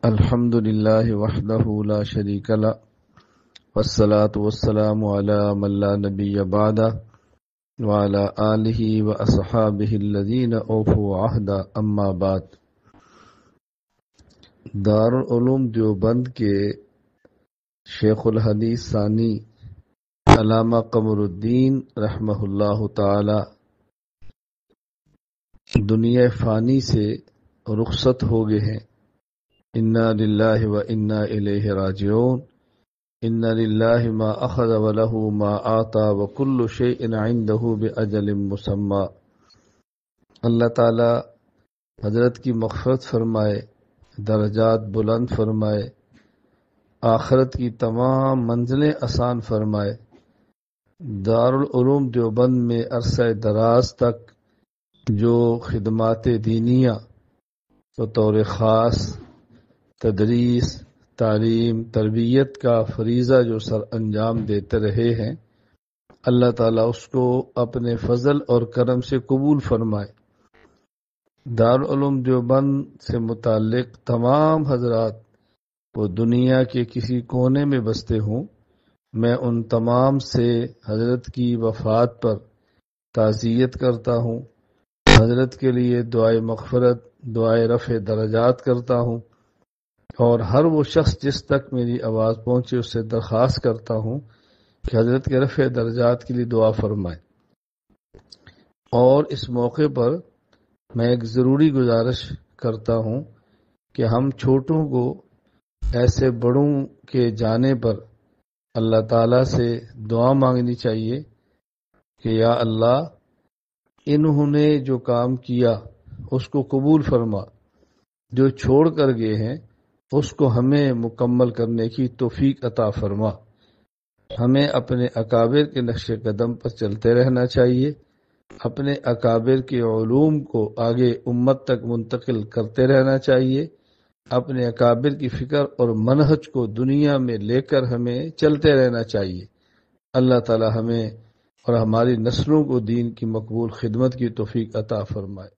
الحمد لله وحده لا شريك له والصلاة والسلام على من لا نبي بعده وعلى آله وأصحابه الذين أوفوا عهدا اما بعد۔ دارالعلوم دیوبند کے شیخ الحدیث ثانی علامہ قمر الدین رحمہ اللہ تعالی دنیا فانی سے رخصت ہو گئے ہیں۔ انا للہ و انا الیہ راجعون۔ ان للہ ما اخذ وله ما آتا وکل شیء عنده باجل مسمی۔ اللہ تعالی حضرت کی مغفرت فرمائے، درجات بلند فرمائے، آخرت کی تمام منزلیں آسان فرمائے۔ دارالعلوم دیوبند میں عرصہ دراز تک جو خدمات دینیہ بطور خاص تدریس، تعلیم، تربیت کا فریضہ جو سر انجام دیتے رہے ہیں، اللہ تعالیٰ اس کو اپنے فضل اور کرم سے قبول فرمائے۔ دارالعلوم دیوبند سے متعلق تمام حضرات وہ دنیا کے کسی کونے میں بستے ہوں، میں ان تمام سے حضرت کی وفات پر تعزیت کرتا ہوں، حضرت کے لیے دعائے مغفرت، دعائے رفع درجات کرتا ہوں، اور ہر وہ شخص جس تک میری آواز پہنچے اس سے درخواست کرتا ہوں کہ حضرت کے رفع درجات کے لیے دعا فرمائے۔ اور اس موقع پر میں ایک ضروری گزارش کرتا ہوں کہ ہم چھوٹوں کو ایسے بڑوں کے جانے پر اللہ تعالیٰ سے دعا مانگنی چاہیے کہ یا اللہ انہوں نے جو کام کیا اس کو قبول فرما، جو چھوڑ کر گئے ہیں اس کو ہمیں مکمل کرنے کی توفیق عطا فرما۔ ہمیں اپنے اکابر کے نقش قدم پر چلتے رہنا چاہیے، اپنے اکابر کے علوم کو آگے امت تک منتقل کرتے رہنا چاہیے، اپنے اکابر کی فکر اور منہج کو دنیا میں لے کر ہمیں چلتے رہنا چاہیے۔ اللہ تعالی ہمیں اور ہماری نسلوں کو دین کی مقبول خدمت کی توفیق عطا فرمائے۔